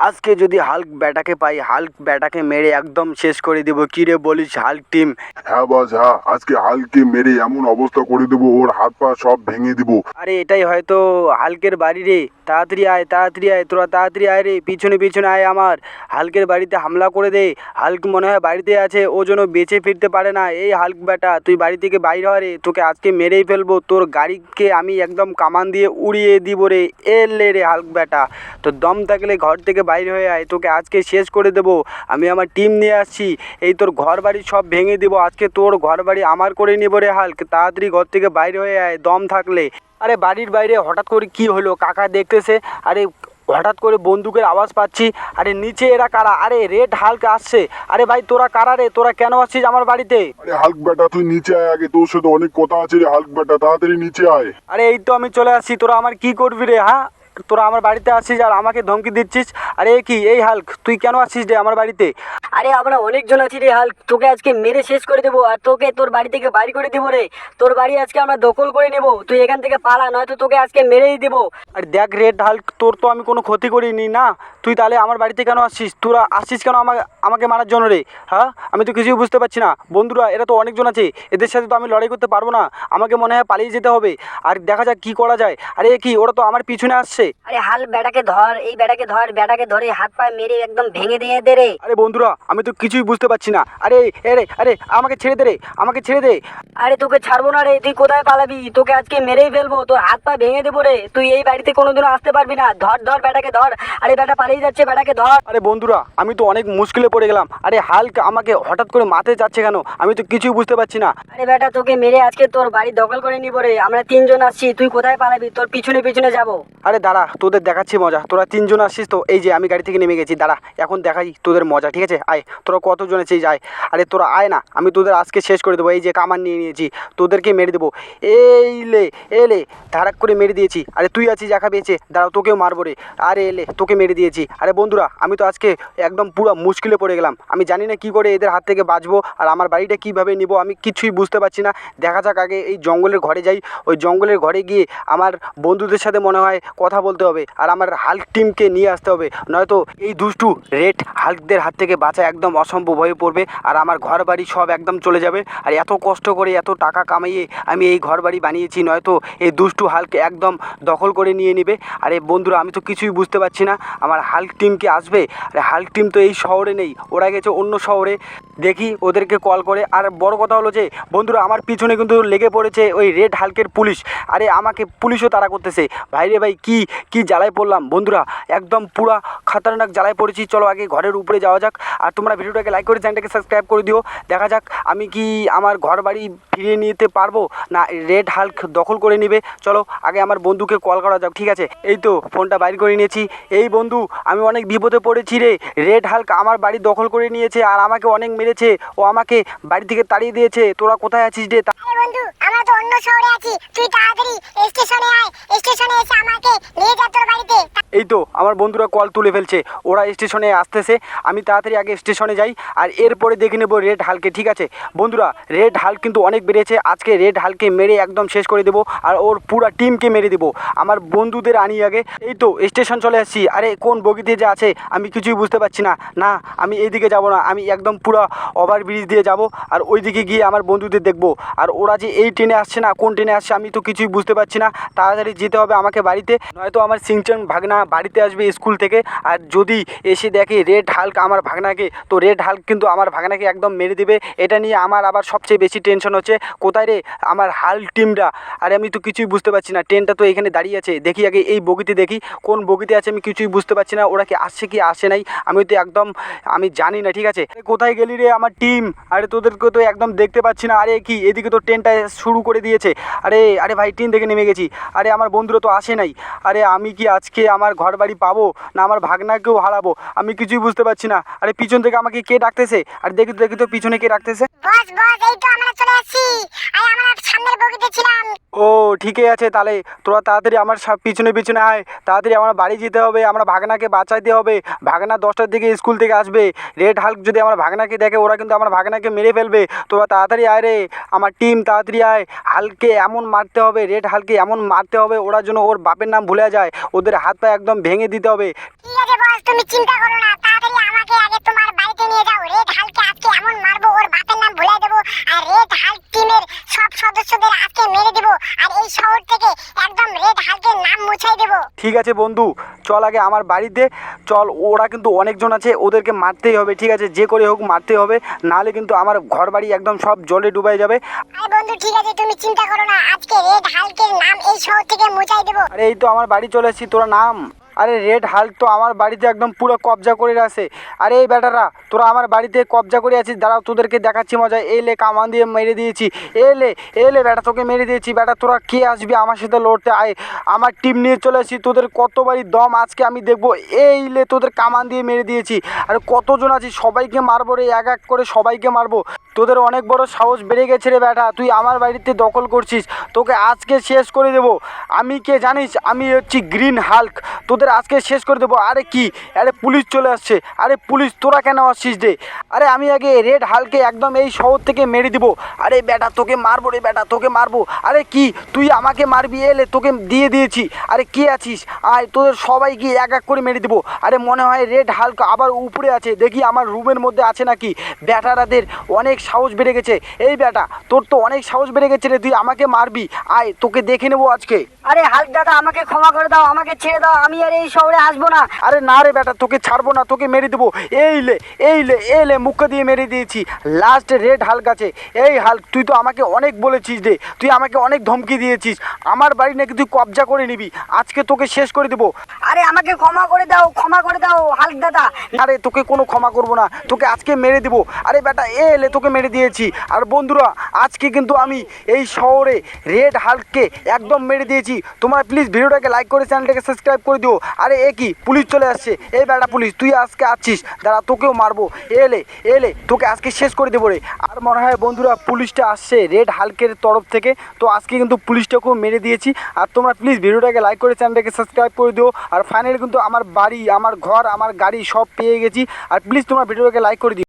আজকে যদি হাল্ক ব্যাটাকে পাই, হাল্ক ব্যাটাকে মেরে একদম শেষ করে দেবো। কি রে বলিস হাল্ক টিম? হ্যাঁ বাস, হ্যাঁ, আজকে হালকে মেরে এমন অবস্থা করে দেবো, ওর হাত পা সব ভেঙে দিব। আরে এটাই হয়তো হাল্কের বাড়ি রে। তাড়াতাড়ি আয়, তাড়াতাড়ি আয়, তোরা তাড়াতাড়ি আয় রে, পিছনে পিছনে আয় আমার। হাল্কের বাড়িতে হামলা করে দে। হাল্ক মনে হয় বাড়িতে আছে, ও যেন বেঁচে ফিরতে পারে না। এই হাল্ক ব্যাটা, তুই বাড়ি থেকে বাইরে হ রে, তোকে আজকে মেরেই ফেলবো। তোর গাড়িকে আমি একদম কামান দিয়ে উড়িয়ে দিব রে। এলে রে হাল্ক ব্যাটা, তোর দম থাকলে ঘর থেকে বাইরে হয়ে আয়, তোকে আজকে শেষ করে দেবো। আমি আমার টিম নিয়ে আসছি, এই তোর ঘর বাড়ি সব ভেঙে দেবো আজকে। তোর ঘর বাড়ি আমার করে নেবো রে হাল্ক, তাড়াতাড়ি ঘর থেকে বাইরে হয়ে আয় দম থাকলে। আরে বাড়ির বাইরে হঠাৎ করে কি হলো? কাকা দেখতেছে, আরে হঠাৎ করে বন্দুকের আওয়াজ পাচ্ছি। আরে নিচে এরা কারা? আরে রেড হাল্ক আসছে। আরে ভাই তোরা কারা রে? তোরা কেন আসছিস আমার বাড়িতে? আরে হাল্ক বেটা, তুই নিচে আয় আগে, তোর সাথে অনেক কথা আছে রে হাল্ক বেটা, তাড়াতাড়ি নিচে আয়। আরে এই তো আমি চলে আসছি। তোরা আমার কি করবি রে? হ্যাঁ, তোরা আমার বাড়িতে আসছিস আর আমাকে ধমকি দিচ্ছিস? আরে কি এই হাল্ক, তুই কেন আসছিস রে আমার বাড়িতে? আরে আমরা অনেকজন আছি রে হাল্ক, তোকে আজকে মেরে শেষ করে দেবো আর তোকে তোর বাড়ি থেকে বাড়ি করে দেবো রে। তোর বাড়ি আজকে আমরা দখল করে নেবো, তুই এখান থেকে পালা, নয়তো তোকে আজকে মেরেই দেবো। আরে দেখ রেড হাল্ক, তোর তো আমি কোনো ক্ষতি করিনি না। তুই তাহলে আমার বাড়িতে কেন আসছিস? তোরা আসছিস কেন আমাকে মারার জন্য রে? হ্যাঁ, আমি তো কিছুই বুঝতে পারছি না। বন্ধুরা এরা তো অনেকজন আছে, এদের সাথে তো আমি লড়াই করতে পারবো না। আমাকে মনে হয় পালিয়ে যেতে হবে, আর দেখা যাক কি করা যায়। আরে কি, ওরা তো আমার পিছনে আসছে। আরে হাল, বেটাকে ধর, এই বেটাকে ধর, বেটাকে ধরে হাত পা মেরে একদম ভেঙে দিয়ে দে রে। আরে বন্ধুরা আমি তো কিছুই বুঝতে পারছি না। আরে আরে আরে আমাকে ছেড়ে দে রে, আমাকে ছেড়ে দে। আরে তোকে ছাড়বো না রে, তুই কোথায় পালাবি? তোকে আজকে মেরেই ফেলবো, তোর হাত পা ভেঙে দেবো রে। তুই এই বাড়িতে কোনোদিনও আসতে পারবি না। ধর ধর বেটাকে ধর। আরে বেটা পালিয়ে যাচ্ছে, বেটাকে ধর। আরে বন্ধুরা আমি তো অনেক মুশকিলে পড়ে গেলাম। আরে হাল্ক আমাকে হঠাৎ করে মারতে যাচ্ছে কেন? আমি তো কিছুই বুঝতে পারছি না। আরে বেটা, তোকে মেরে আজকে তোর বাড়ি দখল করে নিবো রে। আমরা তিনজন আসছি, তুই কোথায় পালাবি? তোর পিছনে পিছনে যাবো। আরে দাঁড়া, তোদের দেখাচ্ছি মজা। তোরা তিনজন আসছিস তো, এই যে আমি গাড়ি থেকে নেমে গেছি। দাঁড়া এখন দেখাই তোদের মজা, ঠিক আছে? আয়, তোরা কতজন আছিস আয়। আরে তোরা আয় না, আমি তোদের আজকে শেষ করে দেবো। এই যে কামান নিয়ে নিয়েছি, তোদেরকে মেরে দেবো। এই লে এলে, ধারাক করে মেরে দিয়েছি। আরে তুই আছিস একা বেঁচে, দাঁড়াও তোকেও মারবো রে। আরে এলে, তোকে মেরে দিয়েছি। আরে বন্ধুরা আমি তো আজকে একদম পুরো মুশকিলে পড়ে গেলাম। আমি জানি না কী করে এদের হাত থেকে বাঁচবো আর আমার বাড়িটা কীভাবে নিব, আমি কিছুই বুঝতে পারছি না। দেখা যাক, আগে এই জঙ্গলের ঘরে যাই। ওই জঙ্গলের ঘরে গিয়ে আমার বন্ধুদের সাথে মনে হয় কথা বলতে হবে আর আমার হাল্ক টিমকে নিয়ে আসতে হবে, নয়তো এই দুষ্টু রেড হাল্কদের হাত থেকে বাঁচা একদম অসম্ভব হয়ে পড়বে আর আমার ঘর বাড়ি সব একদম চলে যাবে। আর এত কষ্ট করে এত টাকা কামাইয়ে আমি এই ঘর বাড়ি বানিয়েছি, নয়তো এই দুষ্টু হাল্ক একদম দখল করে নিয়ে নেবে। আরে বন্ধুরা আমি তো কিছুই বুঝতে পারছি না, আমার হাল্ক টিম কি আসবে? আরে হাল্ক টিম তো এই শহরে নেই, ওরা গেছে অন্য শহরে। দেখি ওদেরকে কল করে। আর বড় কথা হলো যে বন্ধুরা আমার পিছনে কিন্তু লেগে পড়েছে ওই রেড হাল্কের পুলিশ। আরে আমাকে পুলিশও তাড়া করতেছে। ভাই রে ভাই, কি জ্বালায় পড়লাম বন্ধুরা, একদম পুরা খতরনাক জ্বালায় পড়েছি। চলো আগে ঘরের উপরে যাওয়া যাক। আর তোমরা ভিডিওটাকে লাইক করে চ্যানেলটাকে সাবস্ক্রাইব করে দিও। দেখা যাক আমি কি আমার ঘর বাড়ি ফিরিয়ে নিতে পারবো না রেড হাল্ক দখল করে নেবে। চলো আগে আমার বন্ধুকে কল করা যাক, ঠিক আছে? এই তো ফোনটা বাইর করে নিয়েছি। এই বন্ধু, আমি অনেক বিপদে পড়েছি রে। রেড হাল্ক আমার বাড়ি দখল করে নিয়েছে আর আমাকে অনেক মেরেছে, ও আমাকে বাড়ি থেকে তাড়িয়ে দিয়েছে। তোরা কোথায় আছিস রে? বন্ধু, আমরা তো অন্য শহরে আছি, তুই তাড়াতাড়ি স্টেশনে আয়, স্টেশনে এসে আমাকে নিয়ে যা তোর বাড়িতে। এই তো আমার বন্ধুরা কল তুলে ফেলছে, ওরা স্টেশনে আসতেছে। আমি তাড়াতাড়ি আগে স্টেশনে যাই আর এরপরে দেখে নেবো রেড হাল্কে, ঠিক আছে? বন্ধুরা রেড হাল্ক কিন্তু অনেক বেড়েছে, আজকে রেড হাল্কে মেরে একদম শেষ করে দেবো আর ওর পুরা টিমকে মেরে দেবো। আমার বন্ধুদের আনি আগে। এই তো স্টেশন চলে আসছি। আরে কোন বগিতে যে আছে আমি কিছুই বুঝতে পারছি না। না আমি এইদিকে যাব না, আমি একদম পুরো ওভারব্রিজ দিয়ে যাব আর ওই দিকে গিয়ে আমার বন্ধুদের দেখবো। আর ওরা যে এই ট্রেনে আসছে না কোন ট্রেনে আসছে আমি তো কিছুই বুঝতে পারছি না। তাড়াতাড়ি যেতে হবে আমাকে বাড়িতে, নয়তো আমার সিংচান ভাগনা বাড়িতে আসবে স্কুল থেকে। আর যদি এসে দেখে রেড হাল্ক আমার ভাগনাকে, তো রেড হাল্ক কিন্তু আমার ভাগনাকে একদম মেরে দেবে। এটা নিয়ে আমার আবার সবচেয়ে বেশি টেনশন হচ্ছে, কোথায় রে আমার হাল্ক টিমরা? আরে আমি তো কিছুই বুঝতে পারছি না। ট্রেনটা তো এখানে দাঁড়িয়ে আছে, দেখি আগে এই বগিতে দেখি কোন বগিতে আছে, আমি কিছুই বুঝতে পারছি না। ওরা কি আসছে কি আসে নাই আমি তো একদম আমি জানি না, ঠিক আছে? কোথায় গেলি রে আমার টিম? আরে তোদেরকে তো একদম দেখতে পাচ্ছি না। আরে কি এদিকে তো ট্রেনটা শুরু করে দিয়েছে। আরে আরে ভাই ট্রেন থেকে নেমে গেছি। আরে আমার বন্ধুরা তো আসে নাই। আরে আমি কি আজকে আমার ঘর বাড়ি পাবো না আমার ভাগনাকেও হারাবো? আমি কিছুই বুঝতে পারছি না। আরে পিছন থেকে আমাকে কে ডাকতেছে? আর দেখি তো পিছনে কে ডাকতেছে। বস বস এই তো আমরা চলে আসছি। আর আমরা সামনের বগিতে ছিলাম। ও ঠিকই আছে, তাহলে তোরা তাড়াতাড়ি আমার পিছনে পিছনে আয়, তাড়াতাড়ি আমার বাড়ি যেতে হবে, আমরা ভাগনাকে বাঁচাইতে হবে। ভাগনা 10টার দিকে স্কুল থেকে আসবে, রেড হাল্ক যদি আমার ভাগনাকে দেখে ওরা কিন্তু আমার ভাগনাকে মেরে ফেলবে। তোরা তাড়াতাড়ি আয় রে, আমার টিম তাড়াতাড়ি আয়। হালকে এমন মারতে হবে, রেড হালকে এমন মারতে হবে ওরা যেন ওর বাপের নাম ভুলে যায়, ওদের হাত পা একদম ভেঙে দিতে হবে। ঠিক আছে বস, তুমি চিন্তা করো না, তাড়াতাড়ি আমাকে আগে তোমার বাড়িতে নিয়ে যাও। রেড হালকে আজকে এমন মারবো ওর বাপের নাম ভুলে দেবো। আর রেড হাল্ক টিমের সব সদস্যদের আজকে মেরে দেবো। আর এই শহর থেকে একদম রেড হাল্কের নাম মুছাই দেবো। ঠিক আছে বন্ধু, চল আগে আমার বাড়িতে চল। ওরা কিন্তু অনেকজন আছে, ওদেরকে মারতেই হবে, ঠিক আছে? যে করে হোক মারতে হবে, নাহলে কিন্তু আমার ঘর বাড়ি একদম সব জলে ডুবাই যাবে। আরে বন্ধু ঠিক আছে, তুমি চিন্তা করো না, আজকে রেড হাল্কের নাম এই শহর থেকে মুছাই দেবো। আরে এই তো আমার বাড়ি চলে এসেছি, তোরা নাম। আরে রেড হাল্ক তো আমার বাড়িতে একদম পুরো কবজা করে আছে। আরে এই বেটারা, তোরা আমার বাড়িতে কবজা করে আছিস, দাঁড়াও তোদেরকে দেখাচ্ছি মজা। এলে কামান দিয়ে মেরে দিয়েছি, এলে এলে বেটা তোকে মেরে দিয়েছি। বেটা তোরা কে আসবি আমার সাথে লড়তে? আয়, আমার টিম নিয়ে চলে এসেছি, তোদের কতবারই দম আজকে আমি দেখবো। এইলে তোদের কামান দিয়ে মেরে দিয়েছি। আরে কতজন আছিস, সবাইকে মারবো রে, এক এক করে সবাইকে মারবো। তোদের অনেক বড় সাহস বেড়ে গেছে রে বেটা, তুই আমার বাড়িতে দখল করছিস, তোকে আজকে শেষ করে দেবো। আমি কে জানিস? আমি হচ্ছি গ্রিন হাল্ক, তোদের আজকে শেষ করে দেবো। আরে কি, আরে পুলিশ চলে আসছে। আরে পুলিশ, তোরা কেন আসছিস রে? আরে আমি আগে রেড হাল্কে একদম এই শহর থেকে মেরে দিব। আরে বেটা তোকে মারবো রে বেটা, তোকে মারবো। আরে কি, তুই আমাকে মারবি? এলে তোকে দিয়ে দিয়েছি। আরে কে আছিস? আয়, তোদের সবাইকে এক এক করে মেরে দিব। আরে মনে হয় রেড হাল্ক আবার উপরে আছে, দেখি আমার রুমের মধ্যে আছে নাকি। বেটারাদের অনেক সাহস বেড়ে গেছে। এই বেটা, তোর তো অনেক সাহস বেড়ে গেছে রে, তুই আমাকে মারবি? আয়, তোকে দেখে নেবো আজকে। আরে হাল্ক দাদা, আমাকে ক্ষমা করে দাও, আমাকে ছেড়ে দাও, আমি আর এই শহরে আসবো না। আরে না রে বেটা, তোকে ছাড়বো না, তোকে মেরে দেবো। এইলে এইলে এলে মুখ দিয়ে মেরে দিয়েছি। লাস্ট রেড হাল্ক আছে। এই হাল্ক, তুই তো আমাকে অনেক বলেছিস রে, তুই আমাকে অনেক ধমকি দিয়েছিস, আমার বাড়ি নাকি তুই কবজা করে নিবি। আজকে তোকে শেষ করে দেবো। আরে আমাকে ক্ষমা করে দাও, ক্ষমা করে দাও হাল্ক দাদা। আরে তোকে কোনো ক্ষমা করবো না, তোকে আজকে মেরে দেবো। আরে বেটা এলে তোকে মেরে দিয়েছি। আর বন্ধুরা, আজকে কিন্তু আমি এই শহরে রেড হাল্ককে একদম মেরে দিয়েছি। তোমরা প্লিজ ভিডিওটাকে লাইক করে চ্যানেলটাকে সাবস্ক্রাইব করে দিও। আরে এ কি, পুলিশ চলে আসছে। এই বেটা পুলিশ, তুই আজকে আসছিস, দাঁড়া তোকেও মারবো। এলে এলে তোকে আজকে শেষ করে দেবো রে। আর মনে হয় বন্ধুরা পুলিশটা আসছে রেড হাল্কের তরফ থেকে, তো আজকে কিন্তু পুলিশটাকেও মেরে দিয়েছি। আর তোমরা প্লিজ ভিডিওটাকে লাইক করে চ্যানেলটাকে সাবস্ক্রাইব করে দিও। আর ফাইনালি কিন্তু আমার বাড়ি, আমার ঘর, আমার গাড়ি সব পেয়ে গেছি। আর প্লিজ তোমরা ভিডিওটাকে লাইক করে দিও।